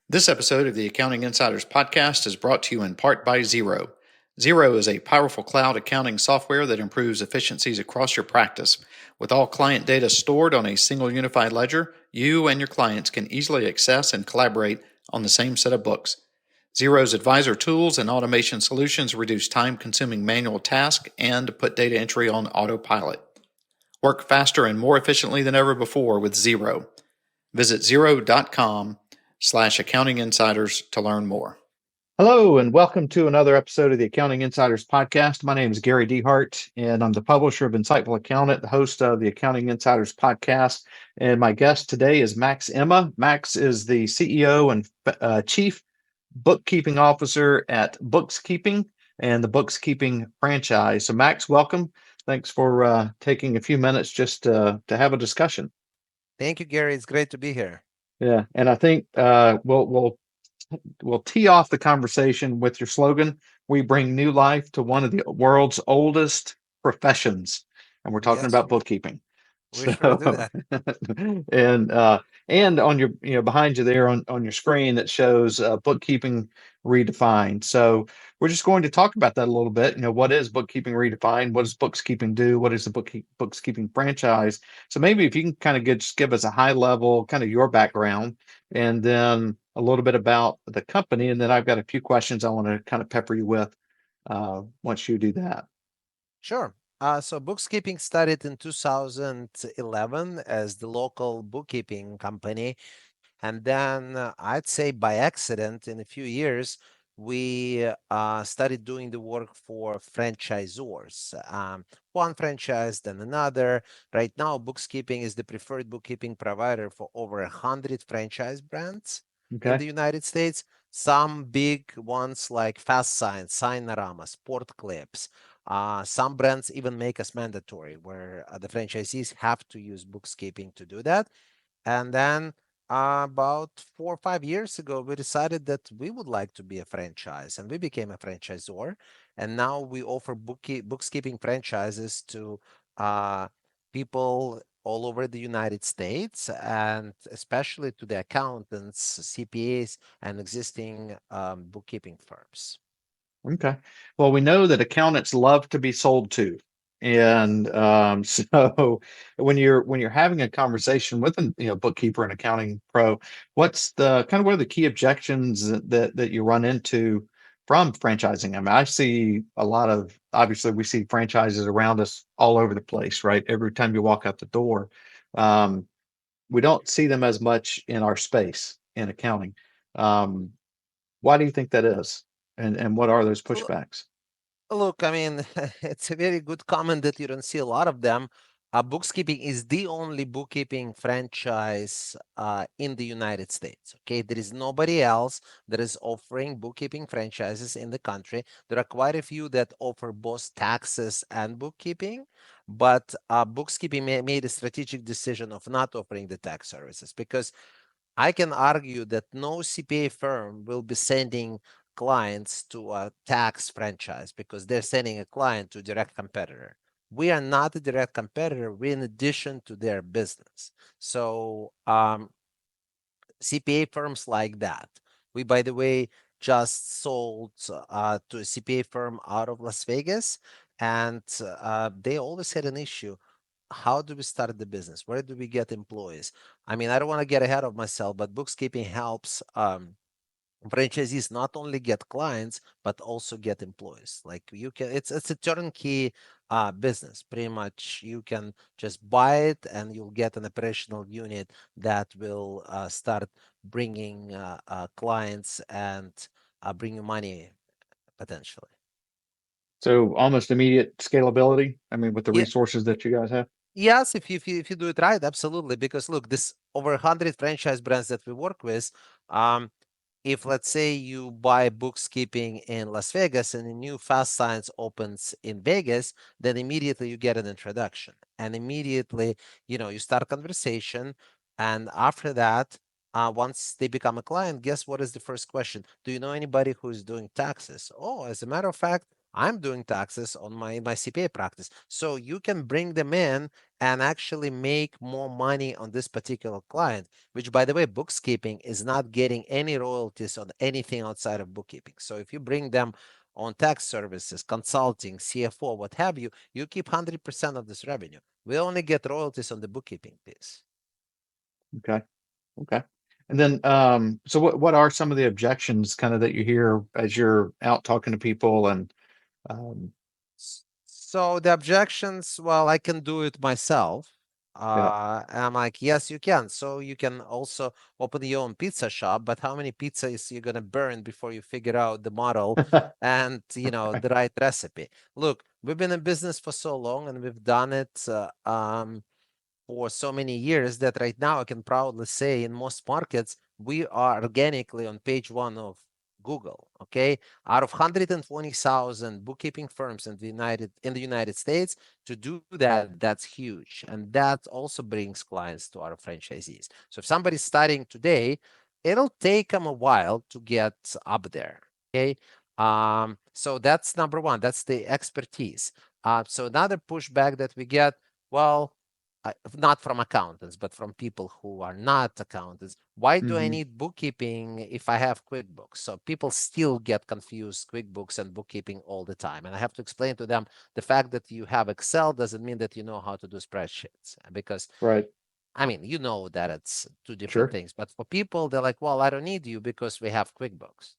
This episode of the Accounting Insiders podcast is brought to you in part by Xero. Xero is a powerful cloud accounting software that improves efficiencies across your practice. With all client data stored on a single unified ledger, you and your clients can easily access and collaborate on the same set of books. Xero's advisor tools and automation solutions reduce time-consuming manual tasks and put data entry on autopilot. Work faster and more efficiently than ever before with Xero. Visit xero.com/accounting insiders to learn more. Hello, and welcome to another episode of the Accounting Insiders podcast. My name is Gary Dehart, and I'm the publisher of Insightful Accountant, the host of the Accounting Insiders podcast. And my guest today is Max Emma. Max is the CEO and Chief Bookkeeping Officer at Booxkeeping and the Booxkeeping franchise. So, Max, welcome. Thanks for taking a few minutes just to have a discussion. Thank you, Gary. It's great to be here. Yeah, and I think we'll tee off the conversation with your slogan. We bring new life to one of the world's oldest professions, and we're talking Yes, about bookkeeping. we sure do that. And on your behind you there on your screen that shows bookkeeping redefined. So we're just going to talk about that a little bit. What is bookkeeping redefined? What does Bookskeeping do? What is the Bookskeeping franchise? So maybe if you can kind of give us a high level, kind of your background, and then a little bit about the company, and then I've got a few questions I want to kind of pepper you with once you do that. Sure. So Bookskeeping started in 2011 as the local bookkeeping company. And then I'd say by accident, in a few years, we started doing the work for franchisors. One franchise, then another. Right now, Bookskeeping is the preferred bookkeeping provider for over 100 franchise brands in the United States. Some big ones like Fast Sign, Signorama, Sport Clips. Some brands even make us mandatory, where the franchisees have to use Bookskeeping to do that. And then about 4 or 5 years ago, we decided that we would like to be a franchise, and we became a franchisor. And now we offer bookkeeping franchises to people all over the United States, and especially to the accountants, CPAs, and existing bookkeeping firms. Okay. Well, we know that accountants love to be sold to. And so when you're having a conversation with a bookkeeper and accounting pro, what's the what are the key objections that you run into from franchising? I mean, I see a lot of, obviously we see franchises around us all over the place, right? Every time you walk out the door. Um, we don't see them as much in our space in accounting. Why do you think that is? And what are those pushbacks? Look, I mean, it's a very good comment that you don't see a lot of them. Bookskeeping is the only bookkeeping franchise in the United States. Okay, there is nobody else that is offering bookkeeping franchises in the country. There are quite a few that offer both taxes and bookkeeping, but Bookskeeping made a strategic decision of not offering the tax services because I can argue that no CPA firm will be sending clients to a tax franchise because they're sending a client to a direct competitor. We are not a direct competitor. We're in addition to their business. So CPA firms like that. We, by the way, just sold to a CPA firm out of Las Vegas, and they always had an issue. How do we start the business? Where do we get employees? I mean, I don't want to get ahead of myself, but Bookskeeping helps franchisees not only get clients but also get employees. Like you can, it's a turnkey business. Pretty much, you can just buy it and you'll get an operational unit that will start bringing clients and bring you money potentially. So almost immediate scalability. I mean, with the Yeah. resources that you guys have. Yes, if you do it right, absolutely. Because look, this over 100 franchise brands that we work with, if let's say you buy Bookskeeping in Las Vegas and a new Fast Science opens in Vegas, then immediately you get an introduction, and immediately you start conversation, and after that, once they become a client, guess what is the first question? Do you know anybody who's doing taxes? Oh, as a matter of fact, I'm doing taxes on my CPA practice. So you can bring them in and actually make more money on this particular client, which, by the way, bookkeeping is not getting any royalties on anything outside of bookkeeping. So if you bring them on tax services, consulting, CFO, what have you, you keep 100% of this revenue. We only get royalties on the bookkeeping piece. Okay. Okay. And then, so what are some of the objections kind of that you hear as you're out talking to people and, um, So the objections, well, I can do it myself. yeah. And I'm like, yes, you can. So you can also open your own pizza shop, but how many pizzas you're gonna burn before you figure out the model and Right. the right recipe? Look, we've been in business for so long and we've done it for so many years that right now I can proudly say in most markets, we are organically on page one of Google. Okay. Out of 120,000 bookkeeping firms in the United States, to do that, that's huge. And that also brings clients to our franchisees. So if somebody's starting today, it'll take them a while to get up there. Okay. So that's number one. That's the expertise. So another pushback that we get, well, not from accountants, but from people who are not accountants. Why do I Hmm. need bookkeeping if I have QuickBooks? So people still get confused QuickBooks and bookkeeping all the time. And I have to explain to them the fact that you have Excel doesn't mean that you know how to do spreadsheets. Because Right. I mean, you know that it's two different Sure. things. But for people, they're like, well, I don't need you because we have QuickBooks.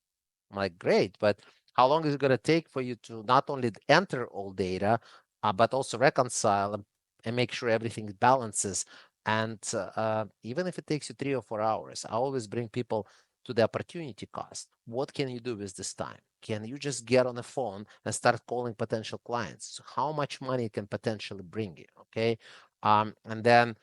I'm like, great, but how long is it going to take for you to not only enter all data, but also reconcile and make sure everything balances? And even if it takes you 3 or 4 hours, I always bring people to the opportunity cost. What can you do with this time? Can you just get on the phone and start calling potential clients? How much money it can potentially bring you? Okay. And then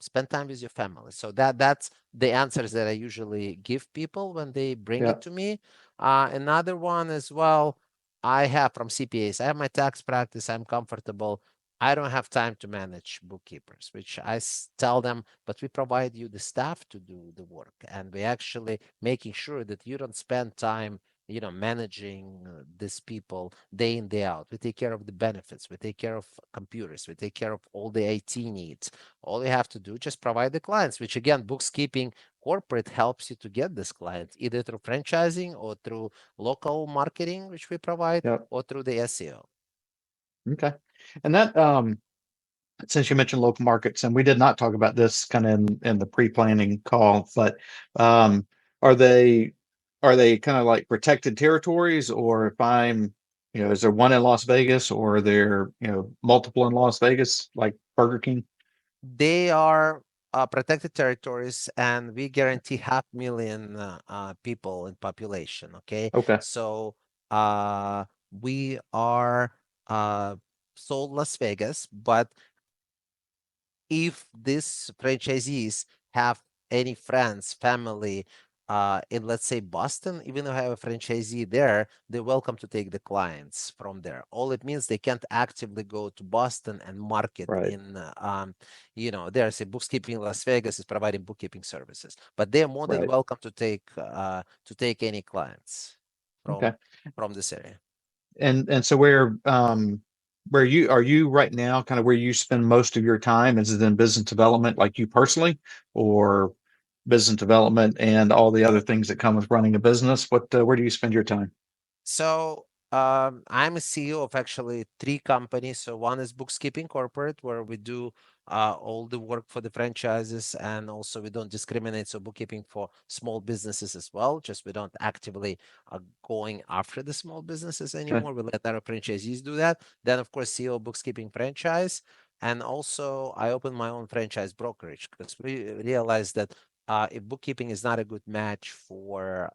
spend time with your family. So that's the answers that I usually give people when they bring Yeah. it to me. Another one as well, I have from CPAs, I have my tax practice, I'm comfortable. I don't have time to manage bookkeepers, which tell them, but we provide you the staff to do the work. And we actually making sure that you don't spend time, managing these people day in, day out. We take care of the benefits, we take care of computers, we take care of all the IT needs. All you have to do, just provide the clients, which again, bookkeeping corporate helps you to get this client either through franchising or through local marketing, which we provide, Yeah. or through the SEO. Okay. And that, since you mentioned local markets, and we did not talk about this kind of in the pre-planning call, but um, are they are they kind of like protected territories, or if I'm, is there one in Las Vegas, or are there, multiple in Las Vegas, like Burger King? They are protected territories, and we guarantee 500,000 people in population. Okay, Okay. so we are uh, sold Las Vegas, but if these franchisees have any friends, family in, let's say, Boston, even though I have a franchisee there, they're welcome to take the clients from there. All it means they can't actively go to Boston and market Right. in, there's a bookkeeping Las Vegas is providing bookkeeping services, but they're more than Right. welcome to take any clients Okay. from this area. And so where you are you right now, kind of where you spend most of your time, is it in business development, like you personally, or business development and all the other things that come with running a business? Where do you spend your time? So I'm a CEO of actually three companies. So one is Bookskeeping Corporate, where we do all the work for the franchises, and also we don't discriminate. So bookkeeping for small businesses as well. Just we don't actively going after the small businesses Okay. anymore. We let our franchisees do that. Then of course CEO Bookkeeping franchise, and also I opened my own franchise brokerage because we realized that if bookkeeping is not a good match for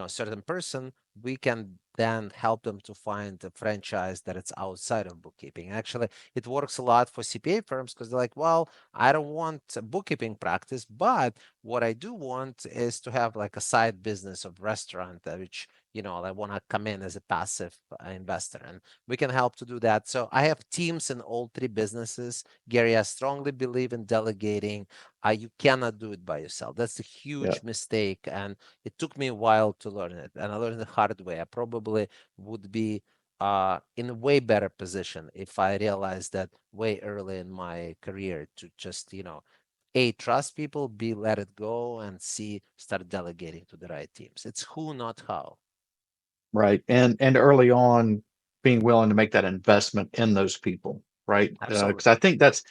certain person, we can then help them to find a franchise that it's outside of bookkeeping. Actually, it works a lot for CPA firms because they're like, well, I don't want a bookkeeping practice, but what I do want is to have like a side business of restaurant, which I want to come in as a passive investor, and we can help to do that. So I have teams in all three businesses. Gary, I strongly believe in delegating. You cannot do it by yourself. That's a Yeah. huge mistake, and it took me a while to learn it, and I learned the hard way. I probably would be in a way better position if I realized that way early in my career to just, A, trust people, B, let it go, and C, start delegating to the right teams. It's who, not how. Right. And early on being willing to make that investment in those people, right? Because I Absolutely. think that's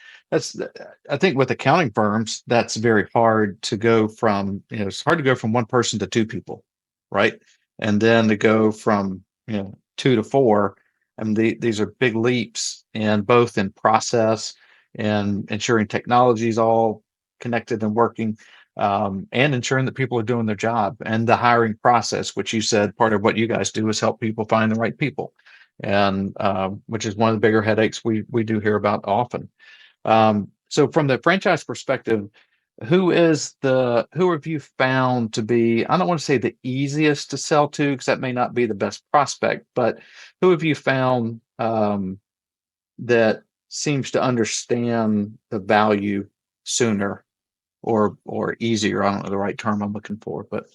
I think with accounting firms, that's very hard to go from, it's hard to go from one person to two people, right? And then to go from, two to four. And these are big leaps in both in process and ensuring technology is all connected and working, and ensuring that people are doing their job, and the hiring process, which you said part of what you guys do is help people find the right people, and which is one of the bigger headaches we do hear about often. So from the franchise perspective, who have you found to be, I don't want to say the easiest to sell to because that may not be the best prospect, but who have you found that seems to understand the value sooner or easier? I don't know the right term I'm looking for, but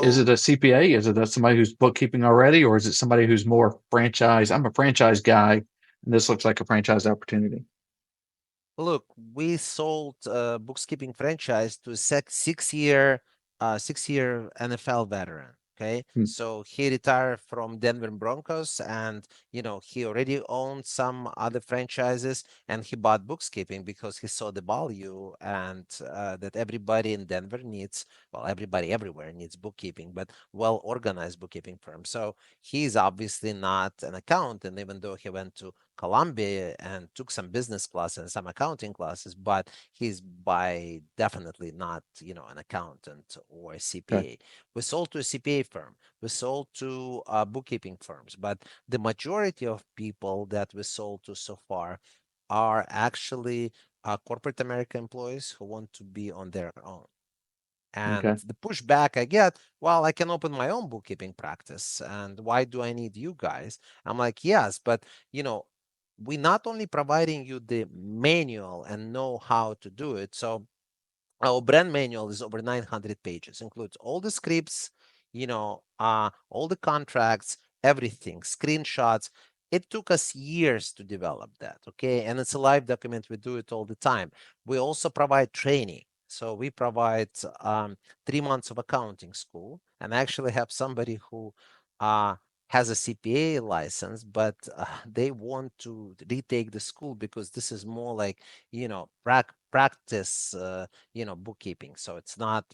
is So it a CPA? Is it somebody who's bookkeeping already, or is it somebody who's more franchise? I'm a franchise guy, and this looks like a franchise opportunity. look, we sold Bookskeeping franchise to a 6 year NFL veteran. Okay, Hmm, so he retired from Denver Broncos, and he already owned some other franchises, and he bought Bookskeeping because he saw the value and that everybody in Denver needs. Well, everybody everywhere needs bookkeeping, but well organized bookkeeping firm. So he's obviously not an accountant, even though he went to Columbia and took some business classes and some accounting classes, but he's by definitely not, an accountant or a okay, CPA. We sold to a CPA firm. We sold to bookkeeping firms, but the majority of people that we sold to so far are actually corporate America employees who want to be on their own. And okay, the pushback I get, well, I can open my own bookkeeping practice. And why do I need you guys? I'm like, yes, but we not only providing you the manual and know how to do it. So our brand manual is over 900 pages, includes all the scripts, all the contracts, everything, screenshots. It took us years to develop that, okay? And it's a live document. We do it all the time. We also provide training. So we provide 3 months of accounting school, and I actually have somebody who uh, has a CPA license, but they want to retake the school because this is more like, practice. Bookkeeping. So it's not,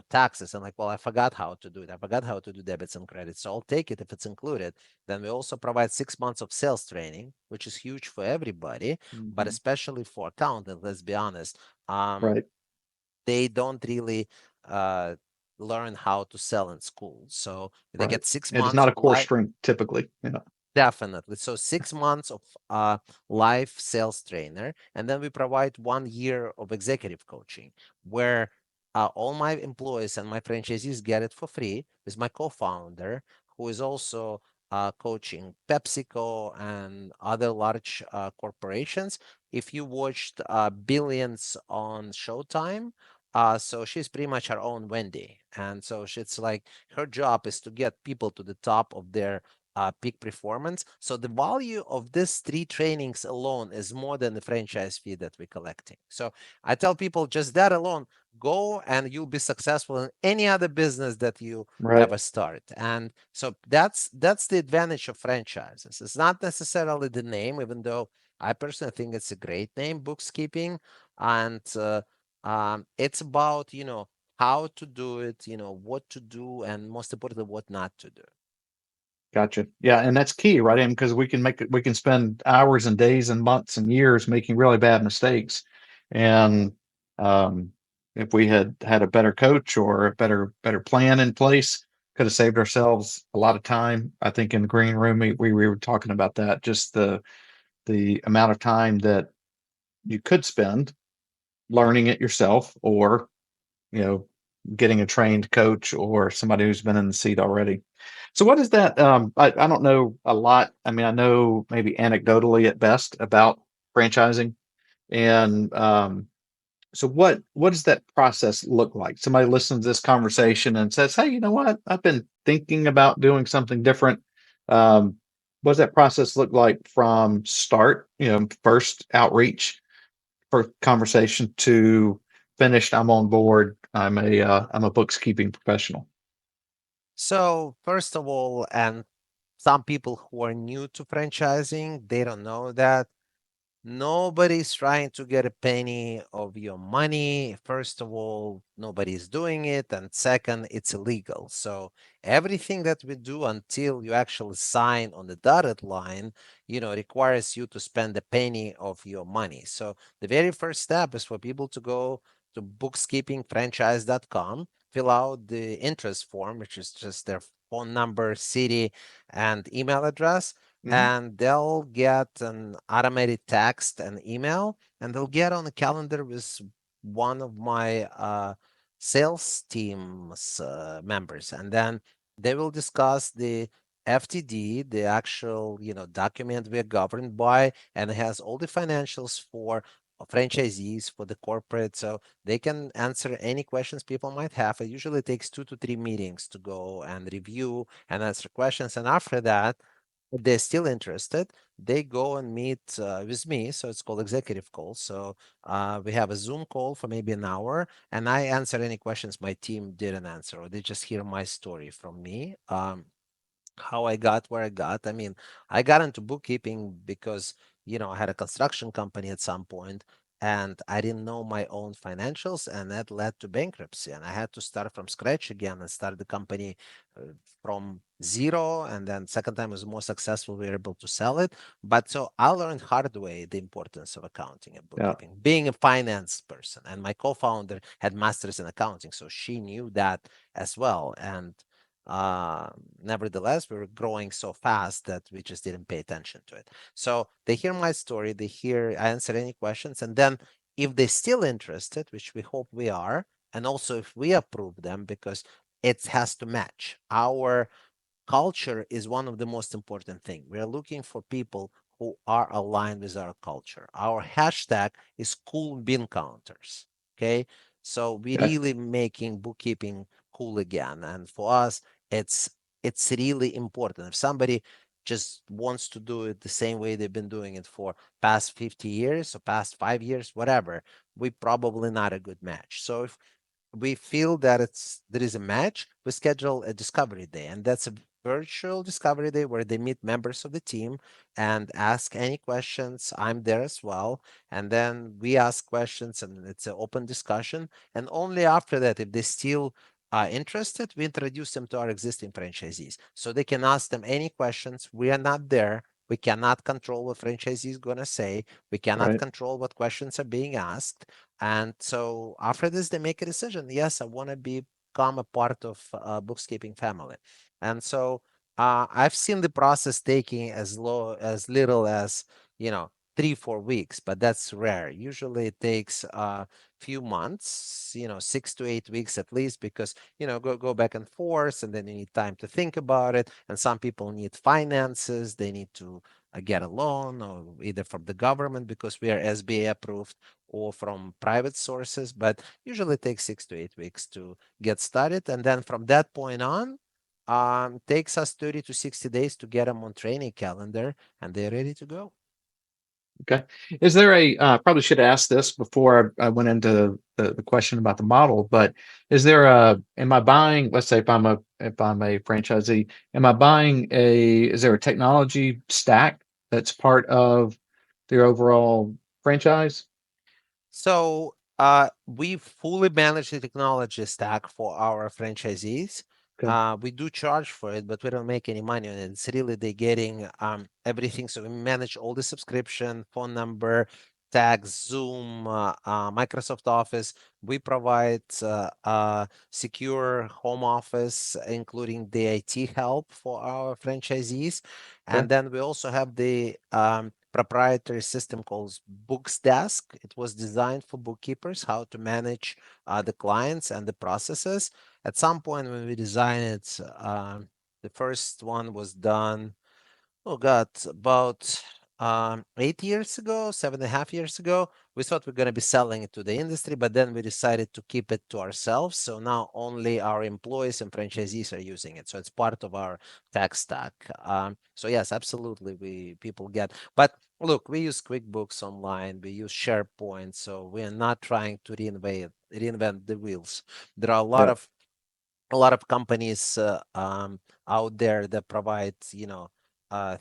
taxes. And like, well, I forgot how to do it. I forgot how to do debits and credits. So I'll take it if it's included. Then we also provide 6 months of sales training, which is huge for everybody, but mhm, especially for accountants, let's be honest. right, They don't really uh, learn how to sell in school. So they right. get six It is months not a of core live. strength typically. Yeah, Definitely. So 6 months of live sales trainer, and then we provide 1 year of executive coaching, where all my employees and my franchisees get it for free with my co-founder, who is also coaching PepsiCo and other large corporations. If you watched Billions on Showtime, so she's pretty much her own Wendy, and so it's like her job is to get people to the top of their peak performance. So the value of these three trainings alone is more than the franchise fee that we're collecting. So I tell people just that alone, go and you'll be successful in any other business that you right. ever start. And so that's the advantage of franchises. It's not necessarily the name, even though I personally think it's a great name, Bookskeeping, and it's about how to do it, what to do, and most importantly, what not to do. Gotcha. Yeah, and that's key, right? And because we can spend hours and days and months and years making really bad mistakes. And um, if we had had a better coach or a better plan in place, could have saved ourselves a lot of time. I think in the green room we were talking about that, just the amount of time that you could spend learning it yourself, or you know, getting a trained coach or somebody who's been in the seat already. So what is that? I don't know a lot. I mean, I know maybe anecdotally at best about franchising. And so what does that process look like? Somebody listens to this conversation and says, "Hey, you know what? I've been thinking about doing something different. what does that process look like from start, first outreach, first conversation to finished? I'm on board. I'm a bookkeeping professional. So, first of all, and some people who are new to franchising, they don't know that nobody's trying to get a penny of your money. First of all, nobody's doing it. And second, it's illegal. So everything that we do until you actually sign on the dotted line, requires you to spend a penny of your money. So the very first step is for people to go to bookskeepingfranchise.com, fill out the interest form, which is just their phone number, city, and email address, Hmm. and they'll get an automated text and email, and they'll get on the calendar with one of my sales team's members, and then they will discuss the FTD, the actual document we're governed by, and it has all the financials for franchisees, for the corporate, so they can answer any questions people might have. It usually takes 2 to 3 meetings to go and review and answer questions, and after that, if they're still interested, they go and meet with me. So it's called executive call. So we have a Zoom call for maybe an hour, and I answer any questions my team didn't answer, or they just hear my story from me. How I got where I got. I mean, I got into bookkeeping because, I had a construction company at some point and I didn't know my own financials, and that led to bankruptcy. And I had to start from scratch again and start the company from zero. And then second time was more successful. We were able to sell it. But so I learned hard way the importance of accounting and Yeah. bookkeeping, being a finance person. And my co-founder had masters in accounting, so she knew that as well. And uh, nevertheless, we were growing so fast that we just didn't pay attention to it. So they hear my story, they hear I answer any questions, and then if they're still interested, which we hope we are, and also if we approve them, because it has to match our culture is one of the most important thing. We are looking for people who are aligned with our culture. Our hashtag is cool bean counters. Okay. So we Okay. really making bookkeeping cool again. And for us, it's it's really important. If somebody just wants to do it the same way they've been doing it for past 50 years or past 5 years, whatever, we probably not a good match. So if we feel that there is a match, we schedule a discovery day, and that's a virtual discovery day where they meet members of the team and ask any questions. I'm there as well, and then we ask questions, and it's an open discussion. And only after that, if they still are interested, we introduce them to our existing franchisees so they can ask them any questions. We are not there. We cannot control what franchisee is going to say. We cannot Right. control what questions are being asked, and so after this, they make a decision. Yes, I want to become a part of Bookscaping family. And so I've seen the process taking as little as 3 4 weeks, but that's rare. Usually, it takes a few months, 6 to 8 weeks at least, because go back and forth, and then you need time to think about it. And some people need finances; they need to get a loan, or either from the government because we are SBA approved, or from private sources, but usually it takes 6 to 8 weeks to get started. And then from that point on, takes us 30 to 60 days to get them on training calendar, and they're ready to go. Okay. Is there probably should have asked this before I went into the question about the model, but am I buying, let's say if I'm a franchisee, am I buying is there a technology stack that's part of the overall franchise? So we fully manage the technology stack for our franchisees. Okay. We do charge for it, but we don't make any money on it. It's really they're getting everything. So we manage all the subscription, phone number, tags, Zoom, Microsoft Office. We provide secure home office, including the IT help for our franchisees. Okay. And then we also have the proprietary system called Books Desk. It was designed for bookkeepers, how to manage the clients and the processes. At some point when we designed it, the first one was done, oh God, about 8 years ago, 7.5 years ago, we thought we are going to be selling it to the industry, but then we decided to keep it to ourselves. So now only our employees and franchisees are using it. So it's part of our tech stack. So yes, absolutely, we people get. But look, we use QuickBooks Online, we use SharePoint, so we are not trying to reinvent the wheels. There are Yeah. a lot of companies out there that provide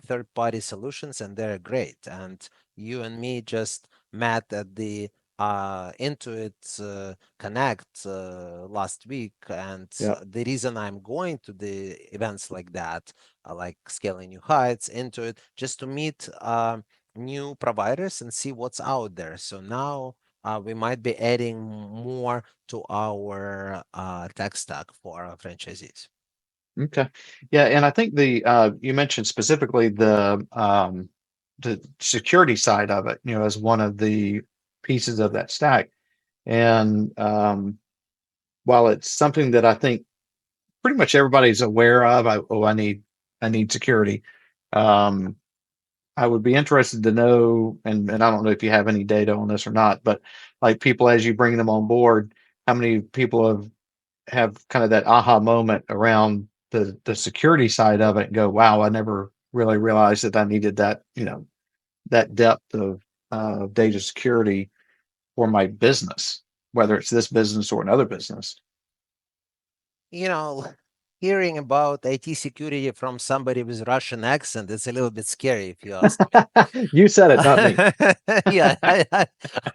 third party solutions, and they're great. And you and me just met at the Intuit Connect last week, and Yeah. the reason I'm going to the events like that, like Scaling New Heights, Intuit, just to meet new providers and see what's out there. So now we might be adding more to our tech stack for our franchisees. Okay. Yeah, and I think the you mentioned specifically the security side of it, as one of the pieces of that stack. And while it's something that I think pretty much everybody's aware of, I need security. Um, I would be interested to know, and I don't know if you have any data on this or not, but like people as you bring them on board, how many people have kind of that aha moment around the security side of it and go, wow, I never really realized that I needed that, that depth of data security for my business, whether it's this business or another business. You know, hearing about IT security from somebody with Russian accent is a little bit scary, if you ask me. You said it, not me. Yeah,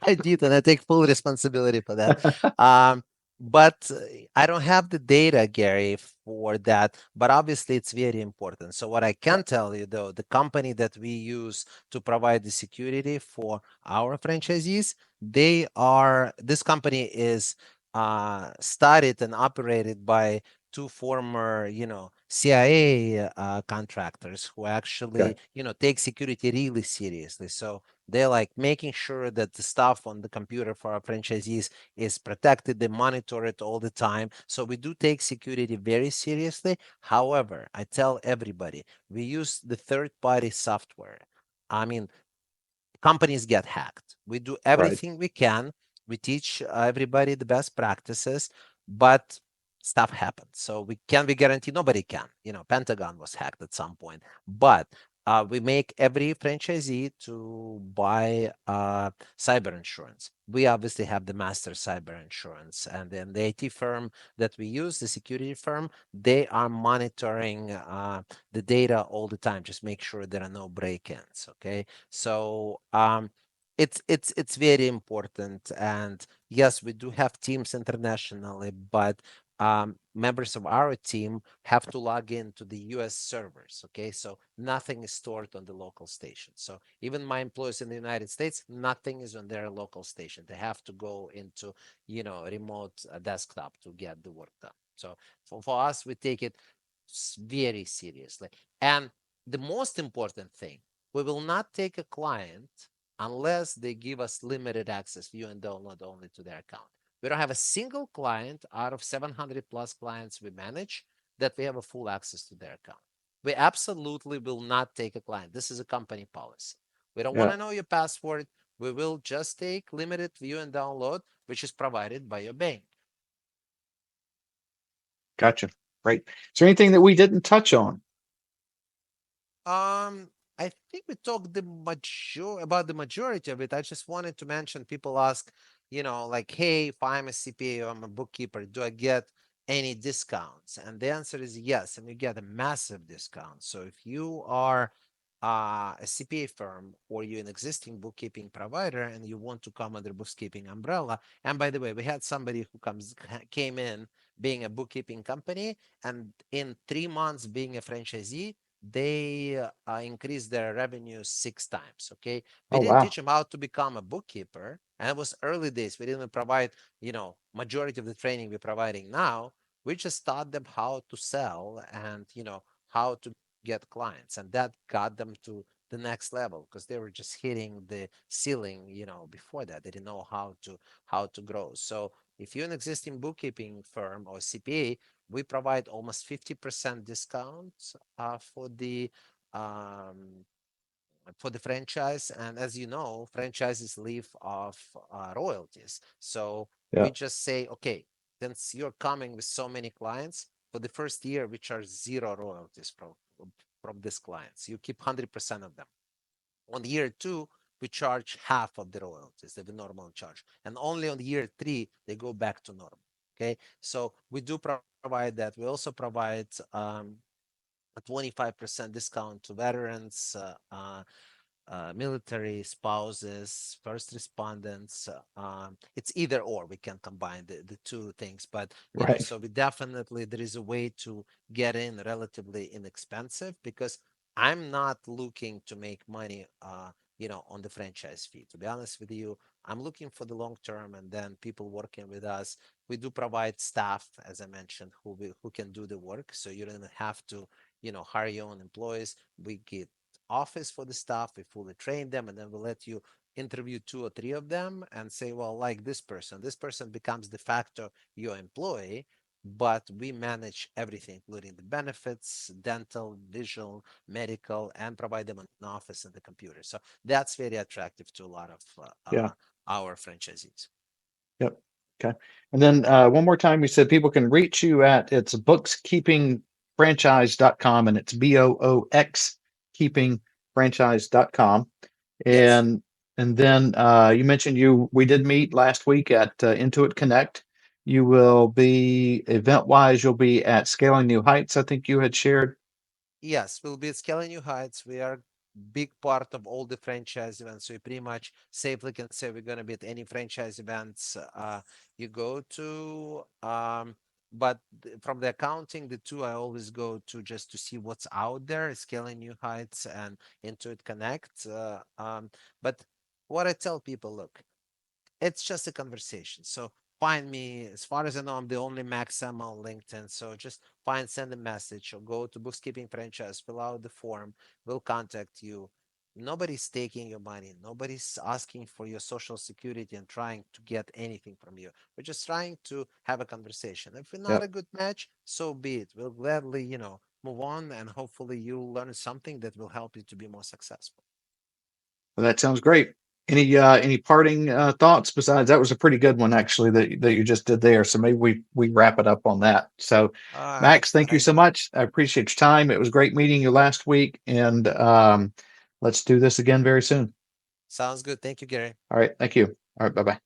I did, and I take full responsibility for that. Um, but I don't have the data, Gary, for that. But obviously, it's very important. So what I Yeah, can tell you, though, the company that we use to provide the security for our franchisees, this company is started and operated by two former, CIA contractors who okay, actually, take security really seriously. So they're like making sure that the stuff on the computer for our franchisees is protected. They monitor it all the time. So we do take security very seriously. However, I tell everybody we use the third party software. I mean, companies get hacked. We do right. everything we can. We teach everybody the best practices, but stuff happens. So we guarantee nobody can. Pentagon was hacked at some point, but we make every franchisee to buy cyber insurance. We obviously have the master cyber insurance, and then the IT firm that we use, the security firm, they are monitoring the data all the time. Just make sure there are no break-ins. Okay, so it's very important. And yes, we do have teams internationally, but members of our team have to log into the US servers. Okay, so nothing is stored on the local station. So even my employees in the United States, nothing is on their local station. They have to go into remote desktop to get the work done. So for us, we take it very seriously. And the most important thing, we will not take a client unless they give us limited access view and download only to their account. We don't have a single client out of 700 plus clients we manage that we have a full access to their account. We absolutely will not take a client. This is a company policy. We don't want Yeah, to know your password. We will just take limited view and download, which is provided by your bank. gotcha. Great. Is there anything that we didn't touch on? Um, I think we talked about the majority of it. I just wanted to mention people ask, like, hey, if I'm a CPA or I'm a bookkeeper, do I get any discounts? And the answer is yes, and you get a massive discount. So if you are a CPA firm or you're an existing bookkeeping provider and you want to come under bookkeeping umbrella, and by the way, we had somebody who came in being a bookkeeping company, and in 3 months being a franchisee, they increased their revenue 6 times. Okay, we Oh, didn't wow. teach them how to become a bookkeeper, and it was early days. We didn't provide majority of the training we're providing now. We just taught them how to sell and how to get clients, and that got them to the next level because they were just hitting the ceiling. Before that they didn't know how to grow. So if you're an existing bookkeeping firm or CPA, we provide almost 50% discount for the um, for the franchise. And as you know, franchises live off royalties. So Yeah. we just say, okay, since you're coming with so many clients, for the first year, we charge zero royalties from these clients. You keep 100% of them. On year two, we charge half of the royalties that we normally charge. And only on year three, they go back to normal. Okay. So we do provide that. We also provide a 25% discount to veterans, military spouses, first respondents. It's either or. We can combine the two things, but Right. so we definitely there is a way to get in relatively inexpensive because I'm not looking to make money. On the franchise fee. To be honest with you, I'm looking for the long term, and then people working with us. We do provide staff, as I mentioned, who can do the work, so you don't have to, hire your own employees. We get office for the staff, we fully train them, and then we'll let you interview two or three of them and say, well, like this person becomes de facto your employee, but we manage everything, including the benefits, dental, visual, medical, and provide them an office and the computer. So that's very attractive to a lot of Yeah. our franchisees. Yep. Okay. And then one more time, we said people can reach you at it's bookskeepingfranchise.com, and it's Boox keepingfranchise.com. Yes. And then you mentioned we did meet last week at Intuit Connect. You will be event wise, you'll be at Scaling New Heights, I think you had shared. Yes, we'll be at Scaling New Heights. We are big part of all the franchise events. So you pretty much safely can say we're going to be at any franchise events you go to. But from the accounting, the two I always go to just to see what's out there, Scaling New Heights and Intuit Connect. But what I tell people, look, it's just a conversation. So find me. As far as I know, I'm the only Max M on LinkedIn. So just send a message or go to Bookkeeping Franchise, fill out the form. We'll contact you. Nobody's taking your money. Nobody's asking for your social security and trying to get anything from you. We're just trying to have a conversation. If we're not Yep. a good match, so be it. We'll gladly, move on, and hopefully you'll learn something that will help you to be more successful. Well, that sounds great. Any parting thoughts besides that was a pretty good one actually that you just did there. So maybe we wrap it up on that. So All right. Max, thank you so much. I appreciate your time. It was great meeting you last week, and let's do this again very soon. Sounds good. Thank you, Gary. All right, thank you. All right, bye bye.